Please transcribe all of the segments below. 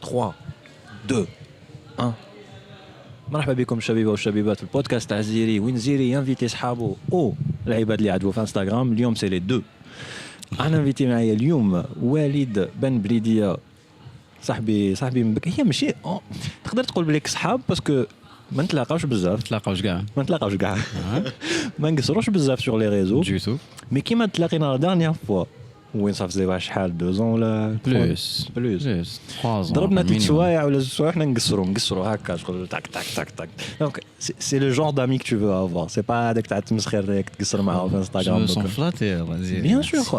3 2 1. مرحبا بكم الشبيبه والشبيبات في البودكاست تاع زيري وين زيري ينفيتي صحابه او العباد اللي عدوا في انستغرام. اليوم سي لي دو. انا انفيتي معايا اليوم والد بن بليديه، صاحبي من بك. هي ماشي تقدر تقول بليك صحاب باسكو ما نتلاقاوش بزاف، ما نتلاقاوش كاع ما نقصروش بزاف sur les réseaux جوتو مي كيما تلاقينا لا دارنيير فوا وين صافي واحد شحال 2 ans ولا بلوس 3 ans ضربنا تيت سوايع ولا زوج سوايع حنا نقصروا هكا شغل تاك تاك تاك تاك. دونك سي لو جور دامي que tu veux avoir, c'est pas هذاك تاع تمسخر ريك تقصر معاه في انستغرام. Je me sens flatté. Bien sûr,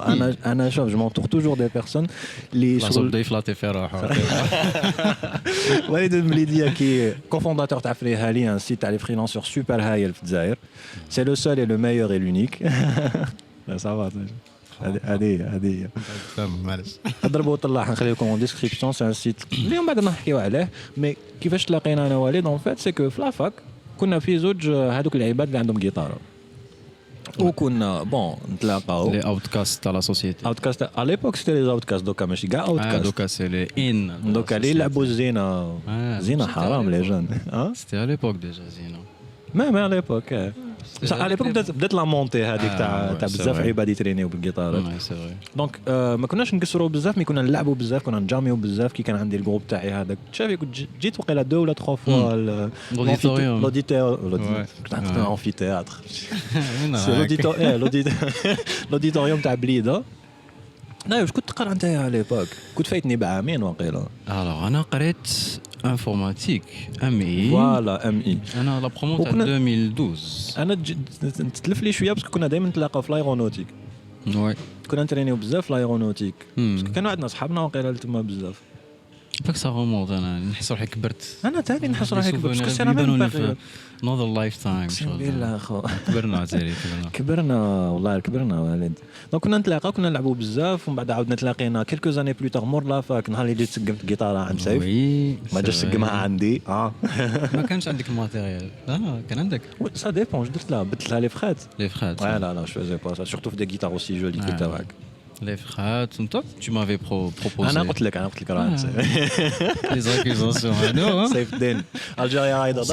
انا شوف je m'entoure toujours des personnes اللي شغل بدا يفلاتي في روحه. والد المليديه كي كوفونداتور تاع فريهالي، ان سيت تاع لي فريلانسور سوبر هايل في الجزائر. سي لو سول اي لو ميور اي لونيك. لا صافا هذه فهم معلش. ضربوا طلع نخلي لكم اون ديسكريبسيون. سي ان سيت اليوم بعد نحكيو عليه. مي كيفاش تلاقينا انا والد اون فيت سي كو في لافاك كنا في زوج هذوك العباد اللي عندهم جيتار وكنا بون نتلاقاو لي اوتكاست تاع لا سوسيتي. اوتكاست ا ليبوك سيتي لي اوتكاست، دوكا ماشي كاع اوتكاست. دوكا سي لي ان دوكا اللي يلعبوا الزينه. زينه حرام لي جون. سيتي ا ليبوك ديجا زينه. ما على ليبوك على ليبوك بدات لا مونتي هذيك تاع بزاف عباد يترينيو بالجيتار. دونك ما كناش نكسروا بزاف، مي كنا نلعبوا بزاف، كنا نجاميو بزاف. كي كان عندي الجروب تاعي هذاك شافي كنت جيت وقيله 2 ولا 3 فوا لوديتوريوم امفيتياتر. سي لوديتوريوم تاع بليده. لا واش كنت تقرا انت على ليبوك؟ كنت فايتني بعامين وقيله. الوغ انا قريت انفورماتيك ام اي. فوالا ام اي. انا لا برومو تاع 2012. انا نتلف لي شويه باسكو كنا دائما نتلاقاو في لايرونوتيك. وي كنا نترينيو بزاف في لايرونوتيك باسكو كانوا عندنا صحابنا وقيله تما بزاف. باك سا غومونت. انا نحس روحي كبرت. انا تاني نحس روحي كبرت باسكو انا ما نوض لايف تايم. بالله خو كبرنا زيري كبرنا والله كبرنا والد. دونك كنا نتلاقاو كنا نلعبوا بزاف ومن بعد عاودنا تلاقينا كيلكو زاني بلو تاغ مور لا فاك. نهار اللي جيت سقمت الجيتار عند سيف ما جاش سقمها عندي. ما كانش عندك الماتيريال. لا كان عندك. سا ديبون درت لها بدلت لها لي فخات. لا لا جو فيزي با سا سورتو في دي جيتار اوسي جولي كي تاعك لي فخات. انت tu m'avais proposé. انا قلت لك راه لي زاكيزاسيون هادو. سيف الدين الجيريا رايدر.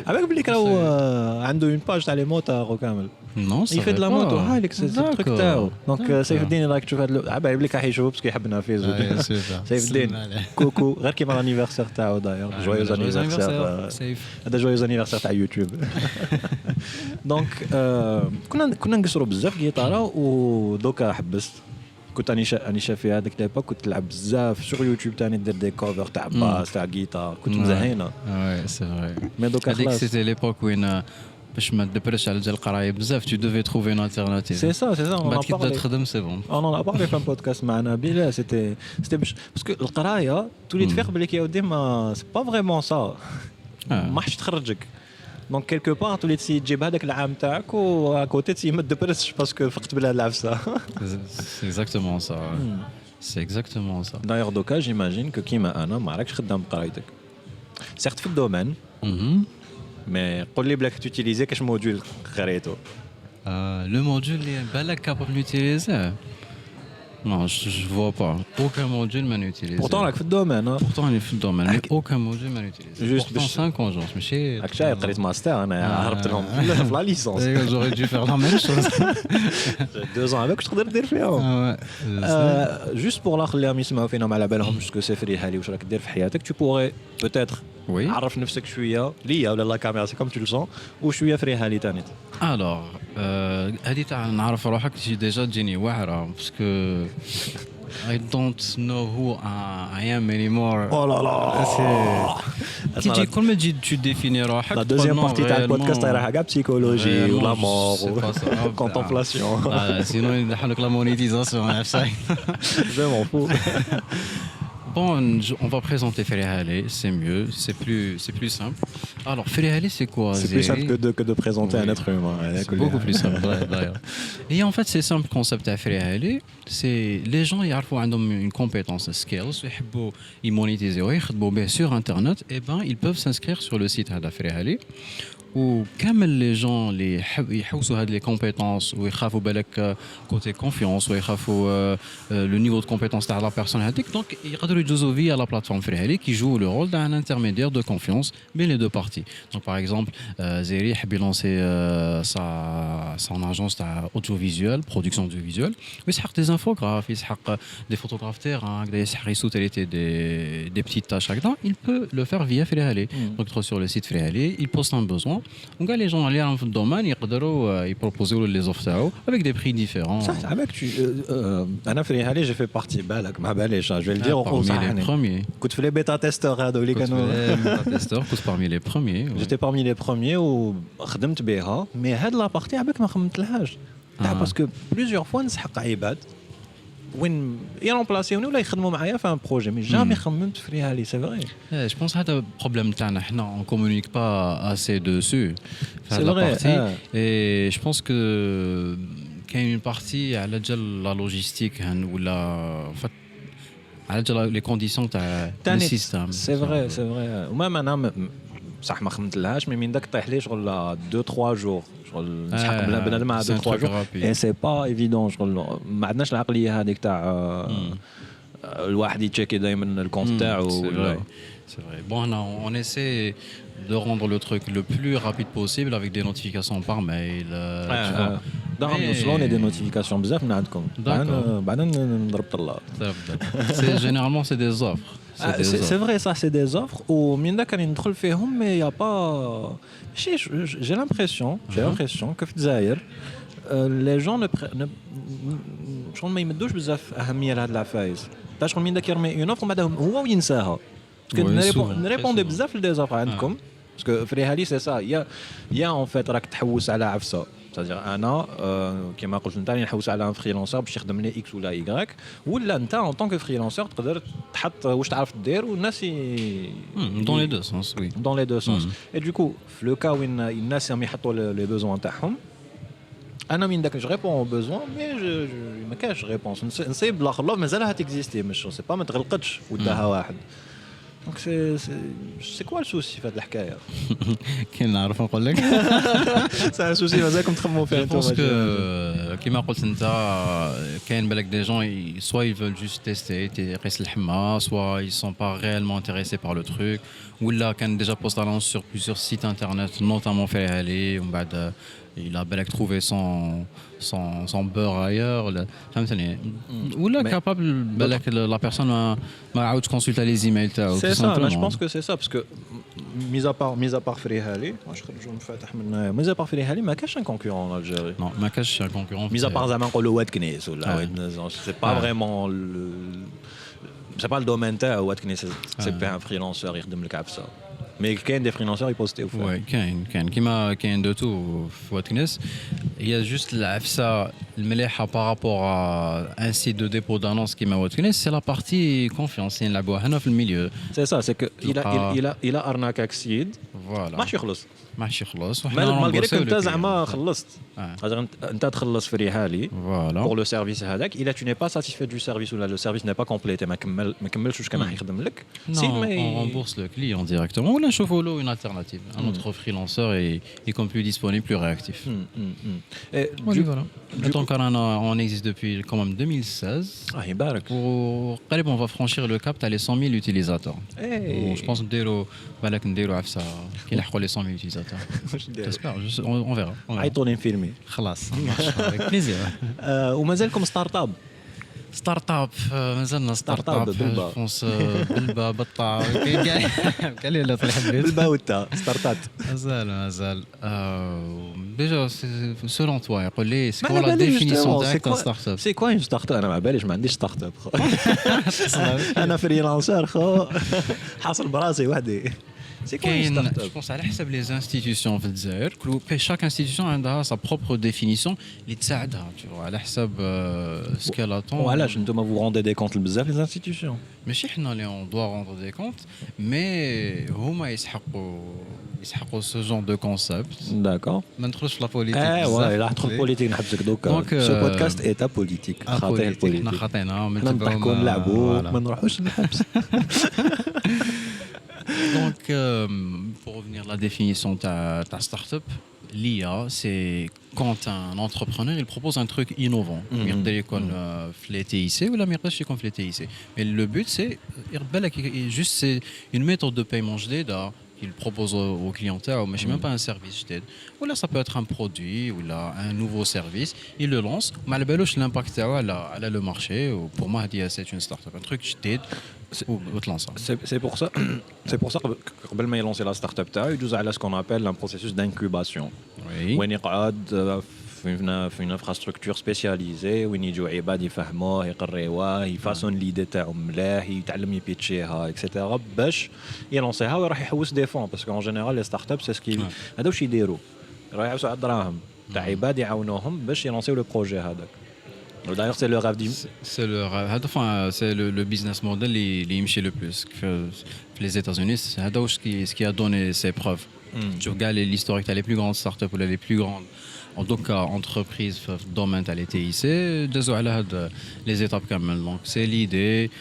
عباك بلي راهو عنده اون باج تاع لي موتور وكامل. نو سي يفيد لا موتو هايلك سي تروك تاعو. دونك سيف الدين راك تشوف هاد عباك بلي راح يشوف باسكو يحبنا في زوج. سيف الدين كوكو غير كيما لانيفرسير تاعو داير. جويوز انيفرسير سيف. هذا جويوز انيفرسير تاع يوتيوب. دونك كنا نقصروا بزاف جيتاره ودوكا حبست. كنت اني شاف في هذاك ليبوك كنت نلعب بزاف سور يوتيوب تاني ندير دي كوفر تاع باس تاع جيتار. كنت مزهينه. وي سي فري. مي دوكا هذيك سيتي ليبوك وين باش ما تدبرش على القرايه بزاف tu devais trouver une alternative. سي سا بعد كي تبدا تخدم سي بون. انا بارلي في بودكاست معنا بلا سيتي باسكو القرايه تولي تفيق بلي يا ودي ما سي با فريمون سا. ما حش تخرجك. دونك كيلكو بار تولي تجيب هذاك العام تاعك وكوتي تي ما تدبرش باسكو فقت بلا العفسه. سي اكزاكتومون سا. سي اكزاكتومون سا. داير دوكا جيماجين كو كيما انا ما راكش خدام بقرايتك سيرت في الدومين. مي قول لي بلاك تيوتيليزي كاش موديول قريتو. لو موديول اللي بالك كابابل نوتيليزي. Non, je vois pas. Aucun module m'a utilisé. Pourtant, là, في الدومين. Pourtant, il est في الدومين. Mais aucun module m'a utilisé. Juste pourtant 5 ans, genre, ماشي. هاك شاي قريت ماستر أنا هربت لهم في لا ليسونس. J'aurais dû faire la même chose. 2 ans avec واش تقدر دير فيهم. Juste pour لا خليهم يسمعوا فينا ما على بالهم شكو سافري هالي واش راك دير في حياتك. Tu pourrais peut-être عرف نفسك شويه ليا ولا لا كاميرا سي كوم tu le sens وشويه فري هالي تاني. Alors هذه تاع نعرف روحك تجي ديجا تجيني واعره باسكو I don't know who I am anymore. Oh là là. تيجي كل ما تجي tu définis روحك. La deuxième partie تاع البودكاست راها كاع بسيكولوجي ولا مور كونتمبلاسيون. sinon يدحوا لك لا مونيتيزاسيون عفساي. Je m'en fous. Bon, on va présenter Ferihale, c'est mieux, c'est plus simple. Alors, Ferihale, c'est quoi? C'est plus simple que de présenter un être humain. C'est beaucoup plus simple, d'ailleurs. Et en fait, c'est simple concept à Ferihale, c'est les gens ils ont une compétence, skills, ils monétisent, ils bien sur Internet, et ben ils peuvent s'inscrire sur le site de Ferihale. وكامل لي جون اللي يحوسوا هاد لي كومبيتونس ويخافوا بالك كوتي كونفيونس ويخافوا لو نيفو دو كومبيتونس تاع لا بيرسون هذيك دونك يقدروا يجوزوا فيا لا بلاتفورم فريهالي كي جو لو رول تاع ان انترميديير دو كونفيونس بين لي دو بارتي دونك باغ اكزومبل زيري يحب يلونسي سون اجونس تاع اوديو فيزيوال برودكسيون اوديو فيزيوال ويسحق دي انفوغراف يسحق دي فوتوغراف تيران يسحق يسوتيليتي دي بتيت تاش هكذا il peut le faire via فريهالي donc sur le site فريهالي il poste un besoin وكاع لي جون اللي راهم في الدومين يقدروا يبروبوزيو لي زوف تاعو avec des prix différents صح عباك انا فريهالي جي في بارتي بالك ما باليش جو فيل دير parmi les premiers كنت في لي بيتا تيستور هذو اللي كانوا بيتا تيستور كنت parmi les premiers j'étais parmi les premiers وخدمت بها مي هاد لا بارتي عباك ما خدمتلهاش تاع باسكو بليزيور فوا نسحق عباد وين يرامبلاسيوني ولا يخدموا معايا في ان بروجي مي جامي خممت فريهالي سي فري جو بونس هذا بروبليم تاعنا حنا اون كومونيك با اسي دوسو في هاد لا بارتي اي جو بونس كو كاين اون بارتي على جال لا لوجيستيك ولا على جال لي كونديسيون تاع السيستم سي فري وما انا صح ما خدمتلهاش مي من داك طيح لي شغل 2 3 جور شغل نسحق بنادم مع 2 3 جور اي سي با ايفيدون شغل ما عندناش العقليه هذيك تاع الواحد يتشيكي دائما الكونت تاعو c'est vrai bon on essaie de rendre le truc le plus rapide possible avec des notifications par mail دابا نوصلوني دي نوتيفيكاسيون بزاف من عندكم بعدا نضرب طلاب c'est généralement c'est des offres c'est vrai ça c'est des offres ومن ذاك راني ندخل فيهم مي يا با j'ai l'impression que في الجزائر les gens شغل ما يمدوش بزاف اهميه لهاد العفايس تاع شغل من ذاك يرمي اون اوفر ومن بعد هو ينساها نريبوندي بزاف لدي زوفر عندكم باسكو فريهالي سي سا يا اون فيت راك تحوس على عفسه c'est-à-dire انا كما قلت انت نحوس على ان فريلانسر باش يخدم لي اكس ولا واي ولا انت ان طونك فريلانسر تقدر تحط واش تعرف دير والناس دون لي دو سونس وي دون لي دو سونس اي دوكو في لو كا وين الناس راهم يحطوا لي بوزوان تاعهم انا من داك جو ريبون او بوزوان مي ما كاش ريبونس نسيب الاخر مازالها تيكزيستي مش سي با ما تغلقتش وداها واحد دونك سي كوا السوسي في هذه الحكايه كي نعرف نقول لك سي سوسي مازالكم تخمموا فيه انتم كيما قلت انت كاين بالك دي جون سوا ils veulent juste tester يقيس الحمى سوا ils sont pas réellement intéressés par le truc ولا كان déjà post annonce sur plusieurs sites internet notamment فريهالي ومن بعد il a بالك trouvé son beurre ailleurs فهمتني ولا capable بالك la personne ما عاودش كونسلتا لي زيميل تاعو سي سا je pense que c'est ça parce que mis à part فريهالي واش خرجوا منفتح من mis à part فريهالي ما كاش ان كونكورون en Algérie non ما كاش ان كونكورون mis à part زعما نقولوا واد كنيس ولا c'est pas vraiment c'est pas le domaine تاعو واد كنيس c'est pas un freelanceur يخدم لك عفسه مي كاين دي فريلانسور يبوستيو فيه وي كاين كيما كاين دو تو في واتكنس هي جوست العفسه المليحه بارابور ان سيت دو ديبو دانونس كيما واتكنس سي لا بارتي كونفيونس نلعبوها هنا في الميليو سي سا سي كو الى ارناكاك سيد فوالا ماشي يخلص وحنا مالغريك انت زعما خلصت انت تخلص فريهالي بور لو سيرفيس هذاك الا tu n'es pas satisfait du service ولا لو سيرفيس n'est pas complété ما كملش واش كان راح يخدم لك سي on rembourse le client directement ولا نشوفوا له une alternative un autre freelanceur est comme plus disponible plus réactif voilà donc on existe depuis quand même 2016 يبارك وقريبا on va franchir le cap تاع les 100 000 utilisateurs je pense نديروا بالك نديروا عفسه كي نلحقوا les 100 000 utilisateurs j'espère on verra عيطوا لي نفيلمي خلاص avec plaisir ومازالكم ستارت اب مازلنا ستارت اب فونس بلبا بطه كاين اللي طيح البيت بلبا وتا ستارتات مازال ديجا سولون توا يقول لي سي كوا لا ديفينيسيون تاع ستارت اب سي كوا اون ستارت اب انا ما باليش ما عنديش ستارت اب انا فريلانسر خو حاصل براسي وحدي كاين جو بونس على حسب لي انستيتيوشن في الجزائر كل شاك انستيتيوشن عندها سا بروبر ديفينيسيون اللي تساعدها على حسب سكالاتون وعلاش نتوما فو روندي دي كونت بزاف لي انستيتيوشن ماشي حنا اللي اون دوا روندر دي كونت مي هما يسحقوا سو جون دو كونسيبت داكور ما ندخلوش في لا بوليتيك واه لا ندخل بوليتيك نحبسك دوكا سو بودكاست ايتا بوليتيك خاطئ البوليتيك حنا خاطينا نضحكوا نلعبوا ما نروحوش نحبس Donc, pour revenir à la la définition de ta start-up, l'IA, c'est quand un entrepreneur il propose un truc innovant. Il peut être les TIC ou la merde comme les TIC. Mais le but c'est juste c'est une méthode de paiement jadida qu'il propose aux clientèles, mais c'est même pas un service jadid. Ou là ça peut être un produit ou là un nouveau service, il le lance, mais le l'impact à le marché. Pour moi c'est une start-up, un truc jadid. C'est pour ça que قبل ما يلونسي لا ستارت اب تاعو يجوز على ce qu'on appelle un processus d'incubation. وين يقعد في une infrastructure spécialisée وين يجوا عباد يفهموه يقريوه يفاسون ليدي تاعو ملاح يتعلم يبيتشيها اكسيتيرا باش يلونسيها وراح يحوس دي فون باسكو ان جينيرال لي ستارت اب سي سكي هذا واش يديروا راح يحوسوا على الدراهم تاع عباد يعاونوهم باش يلونسيو لو بروجي هذاك. D'ailleurs, c'est le rêve enfin, c'est le business model qui marche le plus. Les États-Unis, c'est ce qui a donné ses preuves. Tu regardes l'historique des plus grandes startups ou les plus grandes, en tout cas entreprises dans le domaine de l'ETIC, les étapes quand même. Donc, c'est l'idée,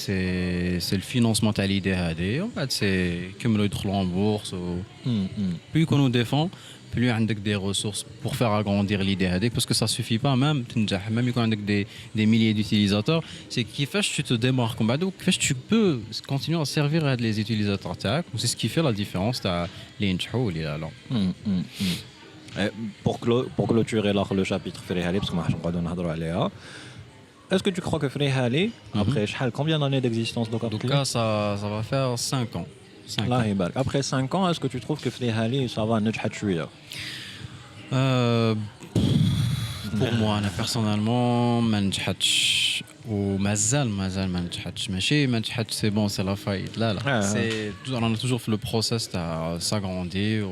c'est le financement de l'idée, c'est comme le droit en bourse. Plus qu'on nous défend, plus on a des ressources pour faire agrandir l'idée parce que ça suffit pas même quand on a des milliers d'utilisateurs, c'est qui fait que tu te démarques que tu peux continuer à servir les utilisateurs c'est ce qui fait la différence les intro les là. Pour clôturer le chapitre Frihali parce que moi je vais نهضروا عليها. Est-ce que tu crois que Frihali après combien d'années d'existence donc en tout cas ça va faire 5 ans. Après 5 ans, est-ce que tu trouves que Frihali, ça va نجحت شوية? Pour moi, personnellement, ما نجحتش ومازال ما نجحتش ماشي ما نجحتش c'est bon c'est la faillite là on a toujours fait le process de s'agrandir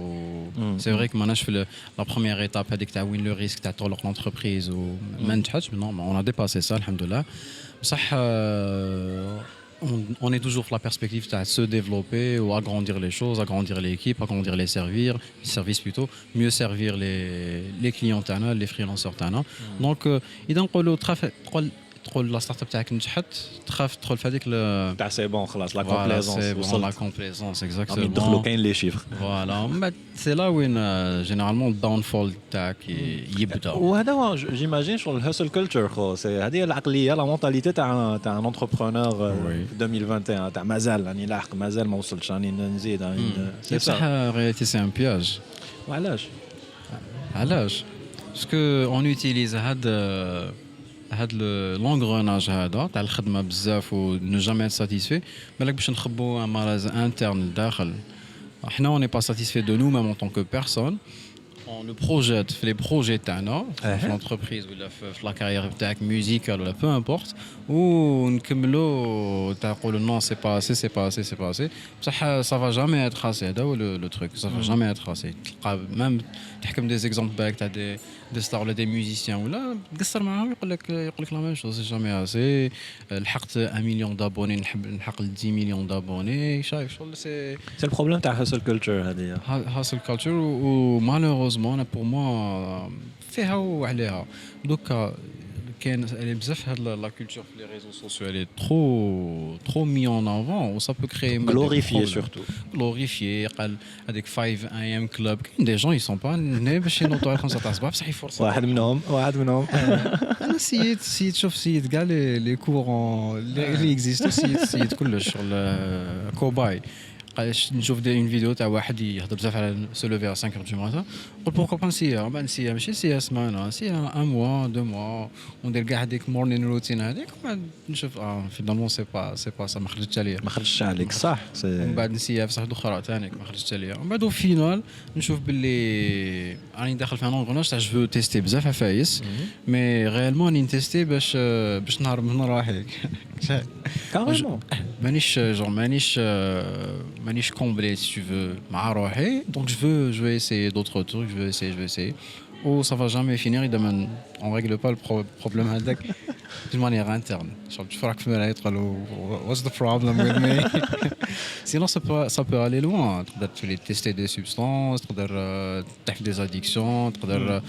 c'est vrai que maintenant je fais la première étape avec ta win le risque ta tourner l'entreprise ou ما نجحتش non on a dépassé ça alhamdoulilah صح on est toujours dans la perspective de se développer ou agrandir les choses, agrandir l'équipe, agrandir les services plutôt, mieux servir les clients, les freelancers. Donc, il la startup تاعك نجحت تخاف تدخل في هذيك تاع سي بون خلاص لا كومبليزونس لا كومبليزونس اكزاكتومون يدخلوا كاين لي شيفر فوالا سي لا وين جينيرالمون الداون فول تاعك يبدا وهذا هو جيماجين شغل الهاسل كلتشر خو سي هذه العقليه لا مونتاليتي تاع ان انتربرونور في 2021 تاع مازال راني لاحق مازال ما وصلتش راني نزيد سي صح رياليتي سي ان بياج وعلاش باسكو اون يوتيليز هاد l'engrenage هذا تاع الخدمه بزاف و ne jamais être satisfait بالك باش نخبوا un malaise interne لداخل احنا on n'est pas satisfait de nous même en tant que personne on le projette في les projets تاعنا في l'entreprise ولا في la carrière تاعك musicale ولا peu importe ونكملوا تقولوا non c'est pas assez بصح ça va jamais être assez هذا هو le truc ça va jamais être assez تلقى même تحكم des exemples بالك تاع des stars ولا des musiciens ولا تقصر معاهم يقول لك لا ميم شوز jamais assez لحقت 1 مليون دابوني نحق 10 مليون دابوني شايف شغل سي le problème تاع hustle culture هذه hustle culture و malheureusement pour moi فيها وعليها دوكا كاين بزاف هاد لا كولتور في لي ريزو سوسيو elle est trop mis en avant ça peut créer glorifié surtout glorifié قال هذيك 5 am club كاين دي جون ils sont pas هنا باش ينوضوا على 5 تاع الصباح بصح فرصه واحد منهم انا سيت شوف سيت كاع لي كورون اللي اكزيستو سيت كلش شغل كوباي نشوف اون فيديو تاع واحد يهضر بزاف على سو لوفي على 5 du matin قلت بوركو با نسيها ماشي نسيها سمانه نسيها 1 mois 2 mois وندير كاع هذيك مورنين روتين هذيك ومن نشوف فينالمون سي با سا ما خرجتش عليك صح ومن بعد نسيها بصح اخرى ثاني ما خرجتش عليها ومن بعد فينال نشوف باللي راني داخل في انغوناج تاع جو تيستي بزاف عفايس مي ريالمون راني نتيستي باش نهرب من روحي كاريمون مانيش كومبلي si tu veux مع روحي donc je veux essayer d'autres trucs je veux essayer ou ça va jamais finir on règle pas le problème هذاك d'une manière interne genre tu feras que me être what's the problem with me sinon ça peut aller loin تقدر تولي tester des substances تقدر تحف des addictions تقدر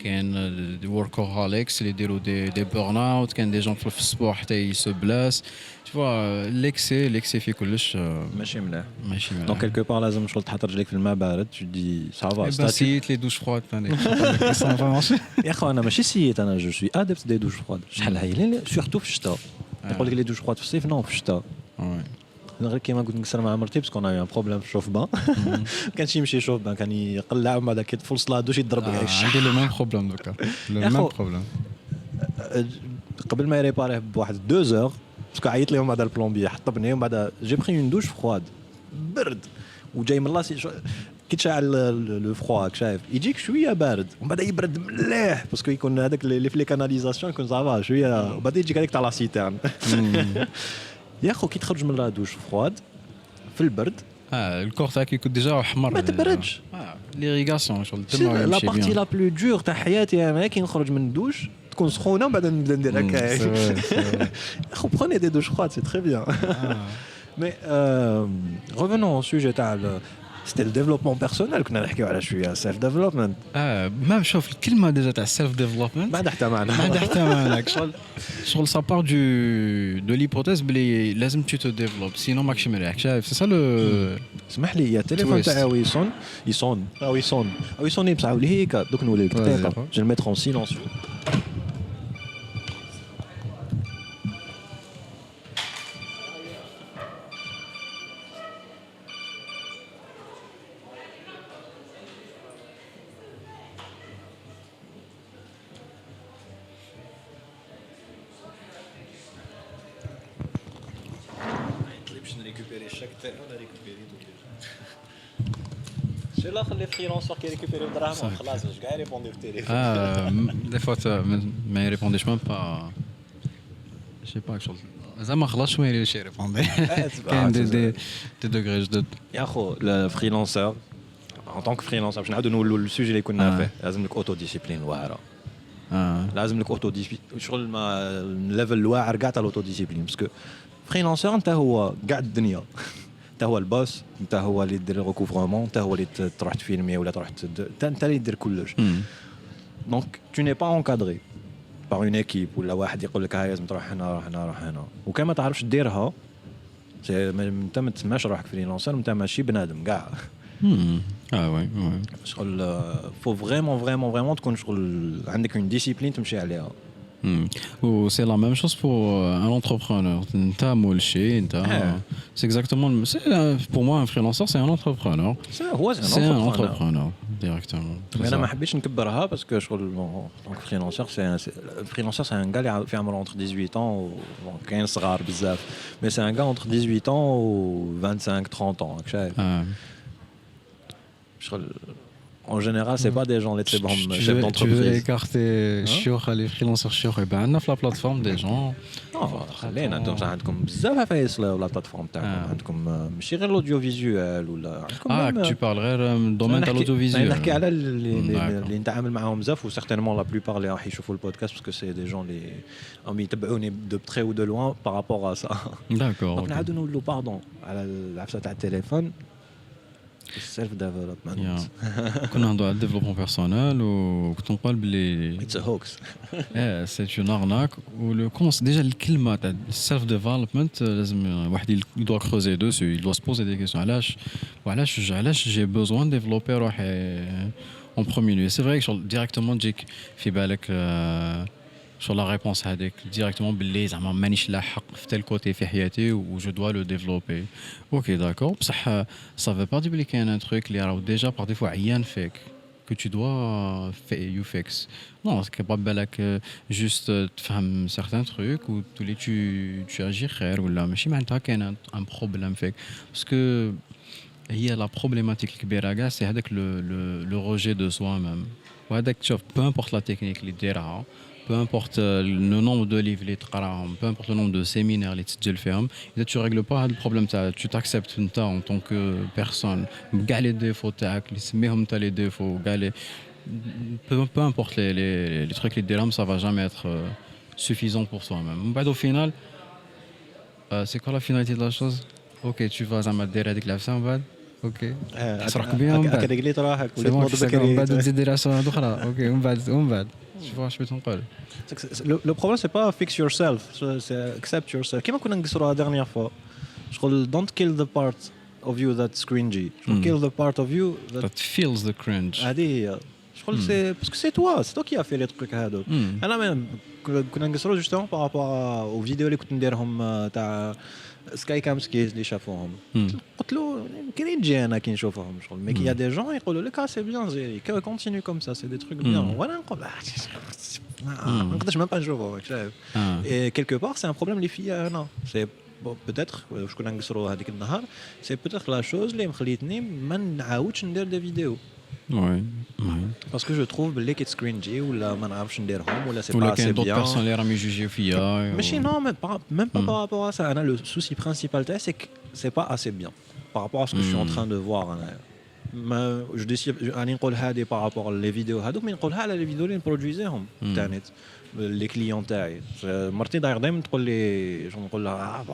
كاين دي workaholics اللي يديروا دي burn out كاين دي جون في السبور حتى يسبلاس tu vois l'excès في كلش ماشي مليح دونك كيلكو بار لازم شغل تحط رجليك في الماء بارد tu dis ça va سيت لي دوش فرويد ثاني يا اخو انا ماشي سيت انا جو سوي ادبت دي دوش فرويد شحال هايلين سورتو في الشتاء يقول لك لي دوش فرويد في الصيف نو في الشتاء غير كيما قلت نكسر مع مرتي باسكو انا بروبليم في الشوف بان كانش يمشي يشوف بان كان يقلع ومن بعد كيطفل الصلاه دوش يضرب عندي لو ميم بروبليم دوكا لو ميم بروبليم قبل ما يريباريه بواحد 2 زور باسكو عيط لهم هذا البلومبي حطبني ومن بعد جي بري اون دوش فرواد برد وجاي من راسي كي تشعل لو فروا شايف يجيك شويه بارد ومن بعد يبرد مليح باسكو يكون هذاك لي في لي كاناليزاسيون يكون صافا شويه وبعد يجيك هذيك تاع لا سيتيرن يا اخو كي تخرج من لا دوش فرواد في البرد الكور تاعك يكون ديجا احمر ما تبردش ليريغاسيون شغل لا بارتي لا بلو دور تاع حياتي انا كي نخرج من الدوش تكون سخونه وبعد نبدا ندير هكا يا اخو بروني دي دوش فرواد سي تري بيان مي revenons au sujet تاع c'était le développement personnel كنا نحكيو على شويه سيلف ديفلوبمنت ما شوف الكلمه ديجا تاع سيلف ديفلوبمنت ما عندها حتى معنى شغل سا بار دو ليبوتيز بلي لازم تو ديفلوب سينو ماكش مريح شايف سي سا لو اسمح لي يا تليفون تاعو يصون بصح ولي هيك دوك نولي لك دقيقه جو الميتر اون سيلونس شو الاخر اللي فريلانسر كي ريكوبيري دراهم خلاص واش كاع يريبوندي في التليفون دي فوا ما يريبونديش ميم با جي با شغل زعما خلاص ما يريش يريبوندي كاين دي دوغري جدد يا اخو الفريلانسر ان طونك فريلانسر باش نعاودو نولوا للسوجي اللي كنا فيه لازم لك اوتو ديسيبلين واعره لازم لك اوتو ديسيبلين شغل ما الليفل الواعر كاع تاع الاوتو ديسيبلين باسكو فريلانسر انت هو كاع الدنيا انت هو الباص انت هو اللي يدير الريكوفرمون انت هو اللي تروح تفيلمي ولا تروح انت اللي يدير كلش دونك تو ني با اونكادري بار اون ايكيب ولا واحد يقول لك هاي لازم تروح هنا روح هنا روح هنا وكان ما تعرفش ديرها انت ما تسماش روحك فريلانسر انت ماشي بنادم كاع وي شغل فو فريمون تكون شغل عندك اون ديسيبلين تمشي عليها Ou c'est la même chose pour un entrepreneur. C'est exactement. Pour moi, un freelanceur, c'est un entrepreneur. C'est un entrepreneur directement. أنا ما حبيتش نكبرها parce que شغل donc freelanceur c'est un gars اللي في عمره entre 18 ans bon كاين صغار بزاف mais c'est un gars entre 18 ans ou 25 30 ans شايف شغل En général, c'est pas des gens les très bons chefs d'entreprise. Tu veux écarter sur les freelancers sur ben on a la plateforme des gens. Non, خلينا انتم عندكم بزاف عفايس ولا بلاتفورم تاعكم عندكم ماشي غير الاوديوفيزيوال ولا عندكم tu parles غير دومين تاع الاوديوفيزيوال. نحكي على اللي نتعامل معاهم بزاف وسيغتينمون لا بلوبار اللي راح يشوفوا البودكاست باسكو سي دي جون اللي راهم يتبعوني دو بتري و دو لوان بارابور ا سا. داكور. دونك نعاودو نولوا باردون على العفسه تاع التليفون. السيلف ديفلوبمنت كنا نهضروا على الديفلوبمون بيرسونيل وكنت نقول بلي اتس هوكس سي اون ارناك ولو كونس ديجا الكلمه تاع السيلف ديفلوبمنت لازم واحد يدو كروزي دوسو يدو سبوزي دي كيسيون علاش جي بوزوان ديفلوبي روحي اون بروميير ليو سي فري ديريكتومون تجيك في بالك sur la réponse هذيك directement باللي زعما مانيش لاحق في تل كوتي في حياتي و جو دوا لو ديفلوبي اوكي داكور بصح ça veut pas dire بلي كاين ان تروك اللي راهو ديجا باغ ديفوا عيان فيك que tu dois you fix non c'est pas بالك juste تفهم certains trucs ou tu agis خير ولا ماشي معناتها كاين ان بروبليم فيك باسكو هي لا بروبليماتيك الكبيره كاع سي هذاك لو روجي دو سوا ميم وهذاك شوف peu importe la technique اللي ديرها peu importe le nombre de livres اللي تقراهم peu importe le nombre de séminaires اللي تسجل فيهم اذا tu règles pas هذا البروبليم تاع tu t'acceptes انت en tant que personne كاع لي ديفو تاعك اللي سميهم انت لي ديفو كاع لي peu importe les trucs اللي ديرهم ça va jamais être suffisant pour soi-même من بعد au final c'est quoi la finalité de la chose ok tu vas زعما دير هذيك العفسه من بعد اوكي تحسرك بيها من بعد قلت روحك وليت موضوع بكري من بعد تزيد دير واحده اخرى اوكي ومن بعد شوف واش بغيت نقول لو بروبليم سي با فيكس يور سيلف سي اكسبت يور سيلف كيما كنا نقصروها ديرنيير فوا شغل دونت كيل ذا بارت of you that's cringy kill the part of you that feels the cringe هذه هي شغل سي باسكو سي toi qui a fait les trucs هادو انا كنا نقصروا جوستومون بارابور او فيديو اللي كنت نديرهم تاع سكاي كامسكي اللي شافوهم قلت له كرينجي انا كي نشوفهم شغل مي كي يا دي جون يقولوا لك سي بيان زي كونتينيو كوم سا سي دي تروك بيان وانا نقول ما نقدرش ميم با نشوفهم شايف اي كيلكو بار سي ان بروبليم اللي فيا انا سي peut-être شكون نقصروا هذيك النهار سي peut-être لا شوز اللي مخليتني ما نعاودش ندير دي فيديو وي باسكو جو تروف بلي كيت سكرينجي ولا ما نعرفش نديرهم ولا سي با اسي بيان بيان بيرسون اللي راهم يجوجيو فيا ماشي نو ميم با بارابور ا سا انا لو سوسي برينسيبال تاعي سي سي با اسي بيان بارابور ا سكو جو ان تران دو فوار انا ما جو ديسي راني نقول هذه بارابور لي فيديو هذوك مي نقولها على لي فيديو اللي نبرودويزيهم تاع نت لي كليون تاعي مرتي داير دائما تقول لي جو نقول لها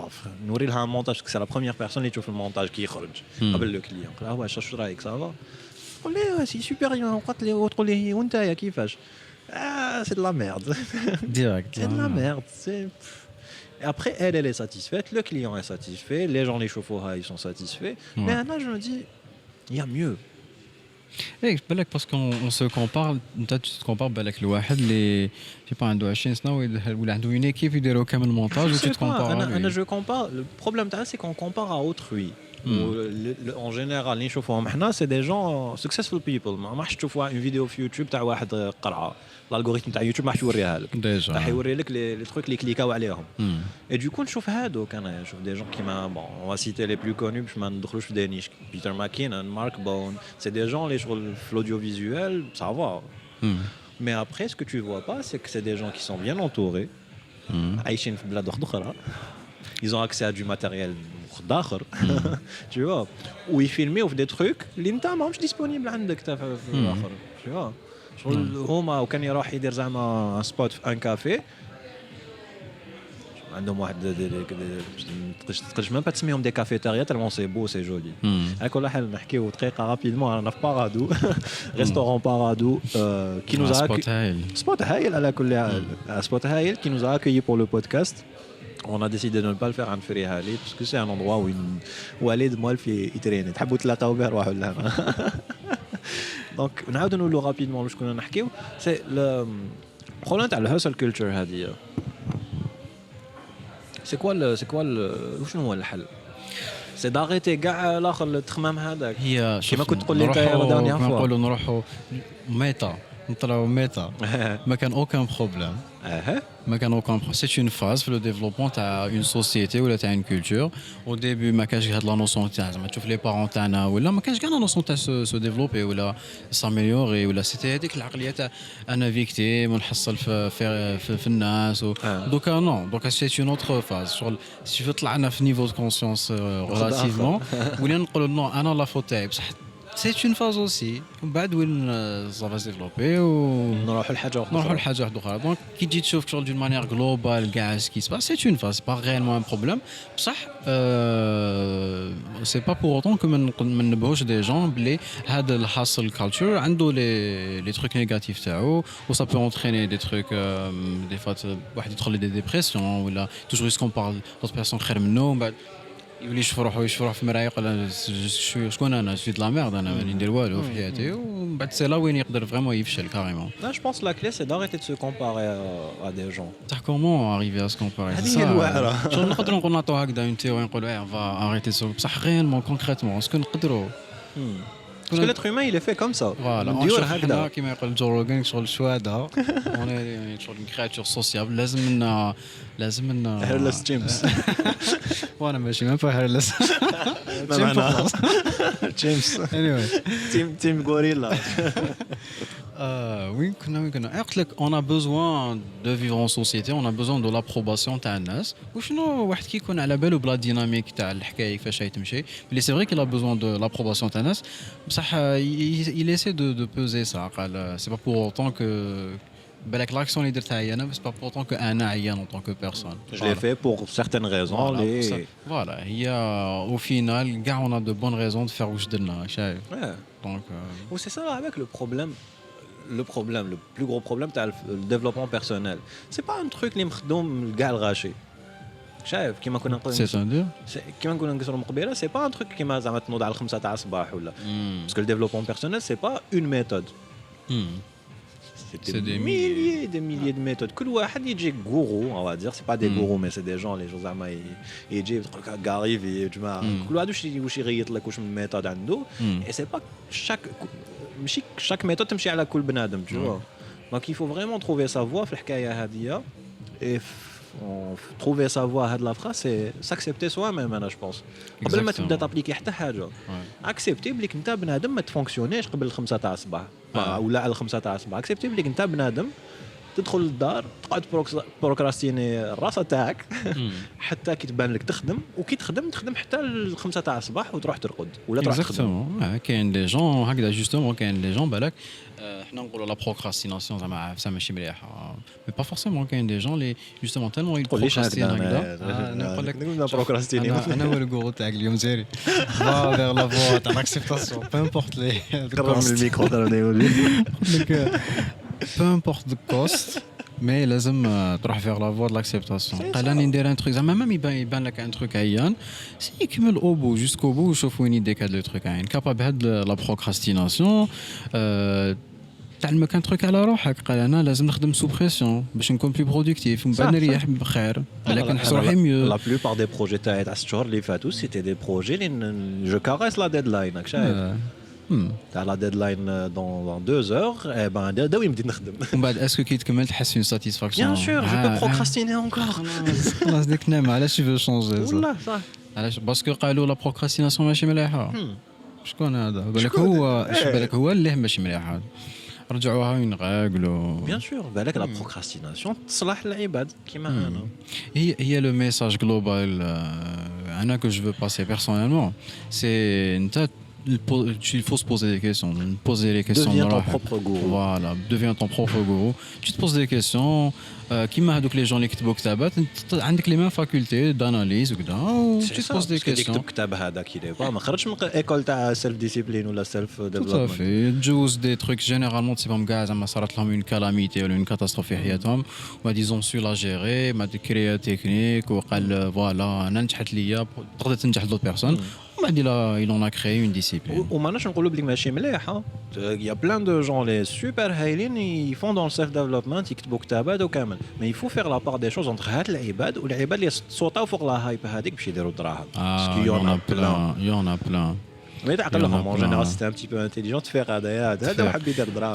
نوري لها مونتاج سي لا بروميير بيرسون اللي تشوف المونتاج كي يخرج قبل لو كليون قال واش واش رايك صافا تقول لي سي سوبير قالت لي وتقول لي وانت كيفاش سي دو لا ميرد ديريكت سي دو لا ميرد سي après elle est satisfaite le client est satisfait les gens les chauffots ils sont satisfaits mais là je me dis il y a mieux. ايه بالك باسكو on se compare انت تكومبار بالك لواحد اللي في با عنده 20 سنه ولا عنده اون ايكيب يديروا كامل مونتاج وتكومبار انا جو كومبار لو بروبليم تاعنا سي كون كومبار ا اوتروي en général اللي نشوفوهم حنا سي دي جون سكسسفول بيبل ما راحش تشوف اون فيديو في يوتيوب تاع واحد قرعه الالغوريثم تاع يوتيوب ما راح يوريها لك راح يوري لك لي تروك اللي كليكاو عليهم اي دو كو نشوف هادوك انا نشوف دي جون كيما بون اون سيتي لي بلو كونو باش ما ندخلوش في دي نيش بيتر ماكينن مارك بون سي دي جون لي شغل في الاوديو فيزوال سا فا mais après ce que tu vois pas c'est que c'est des gens qui sont bien entourés عايشين في بلاد اخرى ils ont accès à du matériel d'ailleurs tu vois où ils filment des trucs اللي انت ماهمش disponible عندك في الاخر tu vois شغل هما وكان يروح يدير زعما سبوت في ان كافي عندهم واحد تقدرش ما تسميهم دي كافيتيريا تالمون سي بو سي جولي على كل حال نحكيو دقيقه رابيدمون انا في بارادو ريستورون بارادو كي نوزا سبوت هايل على كل حال سبوت هايل كي نوزا اكيي بور لو بودكاست on a décidé de ne pas le faire عند فريهالي parce que c'est un endroit où والد موالف يترين تحبوا تلاقاو به روحوا لها دونك نعاودو نقولوا رابيدمون واش كنا نحكيو سي البروبليم تاع الهاسل كولتشر هذه سي كوا شنو هو الحل سي داريتي كاع الاخر التخمام هذاك هي كيما كنت تقول لي انت دانيير فوا نقولوا نروحوا ميتا نطلعوا ميتا ما كان اوكان بروبليم ما كان اوكان سي اون فاز في لو ديفلوبمون تاع اون سوسيتي ولا تاع اون كولتور او ديبي ما كانش هاد لا نوسيون تاع زعما تشوف لي بارون تاعنا ولا ما كانش كاع لا نوسيون تاع سو ديفلوبي ولا ساميليوري ولا سيتي هذيك العقليه تاع انا فيكتيم ونحصل في الناس دوكا نو دوكا سي اون اوتر فاز شغل سي طلعنا في نيفو دو كونسيونس ريلاتيفمون ولا نقولوا نو انا لا فوت تاعي بصح سي اون فاز اوسي ومن بعد وين سافا ديفلوبي ونروحوا لحاجه اخرى دونك كي تجي تشوف شغل دون مانيير جلوبال كاع سكي سباس سي اون فاز با غيرمون ان بروبليم بصح سي با بور اوتون كو ما نبهوش دي جون بلي هذا الحاصل كالتشر عنده لي تروك نيجاتيف تاعو و سا بو انتريني دي تروك دي فات واحد يدخل لي ديبرسيون ولا توجور يسكومبار دوت بيرسون خير منه من بعد يولي يشفروح في المرايه يقول شكون انا سوي د لا ميرد انا ما ندير والو في حياتي ومن بعد سي لا وين يقدر فريمون يفشل كاريمون لا جو بونس لا كلي سي داريتي دو سو كومباري ا دي جون تاع كومون اريفي ا سو كومباري هذه هي الواعره شنو نقدروا نقولوا نعطوا هكذا اون تيوري نقولوا فا اريتي سو بصح غيرمون كونكريتمون اسكو نقدروا Parce que l'être humain, il est fait comme ça. Voilà. كما يقول جو روغان شغل شواده انا شغل كرياتور سوسيابل لازم لنا هيرلس جيمس وانا ماشي ما فا هيرلس جيمس anyway تيم غوريلا وين كنا قلت لك on a besoin de vivre en société on a besoin de l'approbation تاع الناس وشنو واحد كي يكون على باله بلا ديناميك تاع الحكايه كيفاش تمشي ملي سي فري كي لا besoin de l'approbation تاع الناس بصح il essaie de peser ça قال c'est pas pour autant que بالك l'action اللي درتها هي انا بس pas pour autant que انا عيان en tant que personne. Je l'ai fait pour certaines raisons. Voilà, il y a au final gars on a de bonnes raisons de faire واش درنا شايف. Donc c'est ça avec le problème. Le plus gros problème c'est le développement personnel. C'est pas un truc اللي مخدوم كاع الغاشي. شايف كيما كنا نقولوا كيما كنا نقولوا قبيله سي با ان تروك كيما زعما تنوض على 5 تاع الصباح ولا باسكو الديفلوبمون بيرسونيل سي با اون ميثود c'est des milliers de méthodes كل واحد يجي غورو on va dire c'est pas des gourous mais c'est des gens les gens زعما يجي غاريف يا جماعه كل واحد واش يغيط لك واش من ميثود عنده et c'est pas ماشي chaque méthode تمشي على كل بنادم tu vois donc il faut vraiment trouver sa voie في الحكايه هذه et trouver sa voie هاد la phrase c'est s'accepter soi-même انا je pense قبل ما تبدا تابليكي حتى حاجه اكسبتي بليك انت بنادم ما تفونكسيونيش قبل 5 تاع الصباح ولا على 5 تاع الصباح اكسبتي بليك انت بنادم تدخل للدار تقعد بروكراستيني الراسه تاعك حتى كي تبان لك تخدم وكي تخدم حتى 5 تاع الصباح وتروح ترقد ولا تروح تخدم. كاين لي جون هكذا جوستومون كاين لي جون بالك حنا نقولوا لا بروكراستيناسيون زعما ماشي مليحه مي با فورسيمون كاين دي جون لي جوستومون تالمون يبروكراستين هكذا انا نقول لك بروكراستيني انا هو الكورو تاعك اليوم زيري فا فيغ لا فوا تاع لاكسبتاسيون بو امبورط لي قرب من الميكرو نقول لك peu importe le cost mais لازم تروح vers la voie de l'acceptation. قالني ندير ان تروك زعما ميم يبان لك ان تروك عيان سي يكمل او بو جوسكو بو وشوف وين يديك هذا التروك عيان كاباب هاد لا بروكراستيناسيون تعلمك ان تروك على روحك. قال انا لازم نخدم سو بريسيون باش نكون بلو برودكتيف ومن بعد نريح بخير ولكن نحس روحي ميو. لا بلوبار دي بروجي تاعي تاع الشهور اللي فاتوا سيتي دي بروجي اللي جو كاريس لا ديدلاين راك شايف تاع لا ديدلاين دون 2 heures اي بان داوي نبدا نخدم ومن بعد اسكو كي تكمل تحس اون ساتيسفاكسيون بيان سور جو بو بروكراستيني اونكور خلاص ديك نعمه علاش تو شونجي والله صح علاش باسكو قالوا لا بروكراستيناسيون ماشي مليحه شكون هذا بالك هو اش بالك هو اللي ماشي مليحه رجعوها وين غاقلوا بيان سور بالك لا بروكراستيناسيون تصلح العباد كيما انا هي لو ميساج جلوبال انا كو جو فو باسي بيرسونيلمون سي انت il faut se poser des questions. Poser les questions. Deviens ton propre gourou. Voilà, deviens ton propre gourou. Tu te poses des questions. كيما هذوك لي جون اللي كتبوا كتابات عندك لي ميم فاكولتي داناليز وكذا tu te poses des questions. كتب كتاب هذاك كي ما خرجش من ايكول تاع سيلف ديسيبلين ولا سيلف ديفلوبمنت. صافي تجوز دي تروك جينيرالمون تسيبهم كاع زعما صارت لهم اون كالاميتي ولا اون كاتاستروف في حياتهم و ديزون سو لا جيري ما كريا تكنيك وقال فوالا انا نجحت ليا تقدر تنجح لدوت بيرسون وبعد il en a créé une discipline. وماناش نقولوا بلي ماشي مليحه il y a plein de gens les super هايلين ils font dans le self development يكتبوا كتابات وكامل mais il faut faire la part des choses entre هاد العباد والعباد اللي صوتوا فوق لا هايب هذيك باش يديروا دراهم parce qu'il y en a plein mais تعقل لهم en général c'était un petit peu intelligent de faire هذا وحب يدير دراهم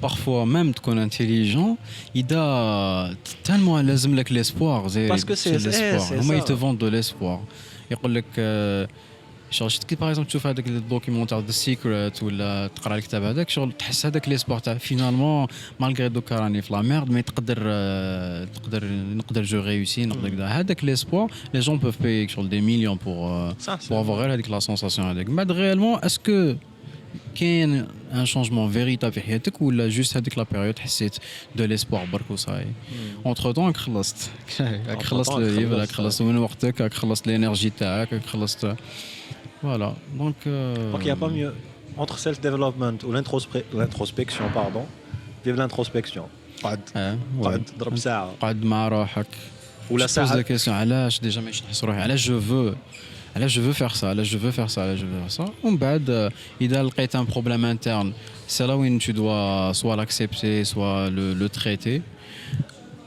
parfois même تكون intelligent اذا tellement لازم لك l'espoir زي parce que c'est l'espoir هما ils te vendent de l'espoir يقول لك شغل كي باغ اكزومبل تشوف هذاك الدوكيومونتير ذا سيكريت ولا تقرا الكتاب هذاك شغل تحس هذاك ليسبور تاع فينالمون مالغري دوكا راني في لا ميرد مي نقدر جو ريوسي نقدر كذا هذاك ليسبور لي جون بوف باي شغل دي مليون بور افوار غير هذيك لا سونساسيون هذيك بعد ريالمون اسكو كاين ان شونجمون فيريتابل في حياتك ولا جوست هذيك لا بيريود حسيت دو ليسبور برك وصاي اونتر طون خلصت خلصت ليفر خلصت من وقتك خلصت الانرجي تاعك خلصت voilà donc il y a pas mieux entre self development ou l'introspection pardon vive l'introspection قعد ضرب ساعه قعد مع روحك ولا ساعه دي كيسيون علاش ديجا ماشي نحس روحي علاش جو veux faire ça علاش جو veux faire ça ومن بعد اذا لقيت ان بروبليم انترن سي لا وين tu dois soit l'accepter soit le traiter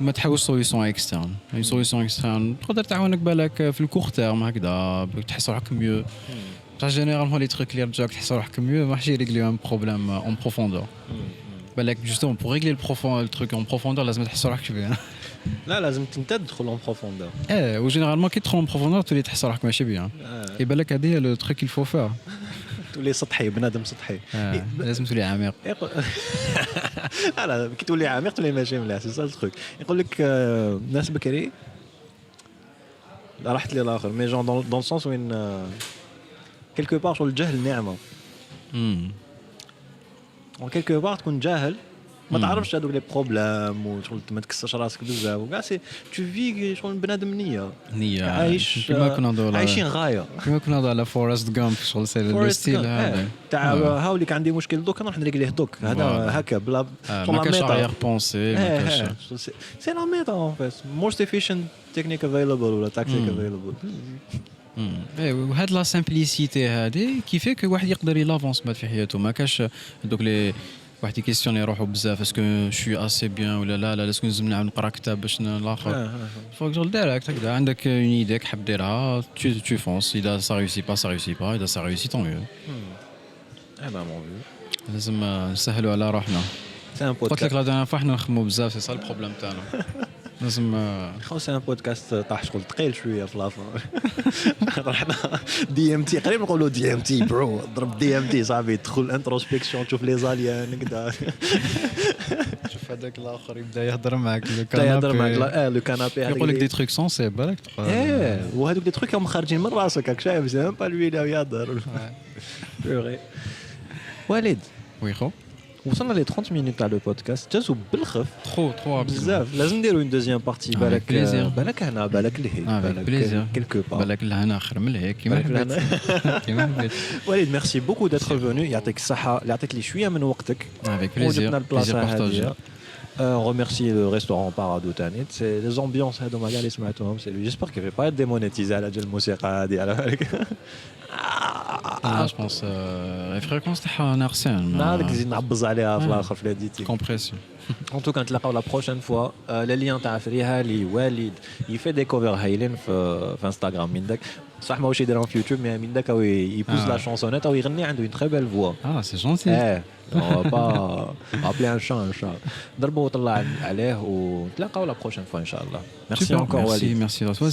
ما تحاولش سوليسيون اكسترن اي سوليسيون اكسترن تقدر تعاونك بالك في الكور تيرم هكذا تحس روحك ميو بصح جينيرالمون لي تروك اللي يرجعوك تحس روحك ميو ماشي يريغلي ان بروبليم اون بروفوندور بالك جوستومون بور ريغلي التروك اون بروفوندور لازم تحس روحك بيان لا لازم انت تدخل اون بروفوندور وجينيرالمون كي تدخل اون بروفوندور تولي تحس روحك ماشي بيان يبان لك هذه لو تروك يل فو فار تولي سطحي بنادم سطحي لازم تولي عميق لا كي تولي عميق تولي ماشي مليح سي سا التروك يقول لك ناس بكري رحت لي الاخر مي جون دون سونس وين كيلكو بار شغل الجهل نعمه وكيلكو بار تكون جاهل ما تعرفش هذوك لي بروبليم وشغل ما تكسرش راسك بزاف وكاع سي تو في شغل بنادم نيه عايش كما كنا نهضروا عايشين غايه كما كنا نهضروا على فورست جامب شغل سي لو ستيل هذا تاع هاوليك عندي مشكل دوك نروح نريقليه دوك هذا هكا بلا ما كاش اريير بونسي ما كاش سي لا ميتا اون فيس موست افيشنت تكنيك افيلابل ولا تاكتيك افيلابل وهاد لا سامبليسيتي هذه كيفاش واحد يقدر يلافونس بعد في حياته ما كاش دوك لي واحد كيسيوني روحو بزاف اسكو شوي اسي بيان ولا لا لازم نزم نعاود نقرا كتاب باش الاخر فوق شغل ديريكت هكذا عندك اون ايديك حاب ديرها تو فونس اذا سا ريوسي با سا ريوسي با اذا سا ريوسي طون ميو هذا مون فيو لازم نسهلوا على روحنا قلت لك لا دانا فاحنا نخمو بزاف سي سا البروبليم تاعنا لازم خو سي ان بودكاست طاح شغل ثقيل شويه في لافون رحنا دي ام تي قريب نقولوا دي ام تي برو ضرب دي ام تي صاحبي تدخل انتروسبكسيون تشوف لي زاليان كذا شوف هذاك الاخر يبدا يهضر معك لو كانابي يقول لك دي تروك سونسي بالك وهذوك دي تروك هم خارجين من راسك راك شايف سي با لوي اللي يهضر وليد وي خو وصلنا لي 30 مينوت تاع لو بودكاست جازو بالخف ترو بزاف لازم نديرو اون دوزيام بارتي بالك هنا بالك لهي بالك كيلكو با بالك لهنا اخر من هيك كيما حبيت وليد ميرسي بوكو داتر فونو يعطيك الصحه يعطيك لي شويه من وقتك افيك بليزير بليزير On remercie le restaurant Parado Tanit. C'est les ambiances هذو ما قال يسمعتهم. J'espère qu'il ne va pas être démonétisé على جال الموسيقى هذه على بالك. Je pense الفريكونس تاعها ناقصين. هذاك زيد نعبز عليها في الآخر في الإديتي. كومبريسيون. En tout cas نتلاقاو la prochaine fois. Les liens تاع فريهالي وليد يفي دي كوفر هايلين في انستغرام من داك. صح ماهوش يديرهم في يوتيوب مي من داك هو يبوز لا شانسونيت او يغني عنده une très belle voix. C'est gentil. On va pas appeler un chat un chat. ضربوا وطلع عليه ونتلاقاو la prochaine fois ان شاء الله. Merci encore Walid. Merci à toi.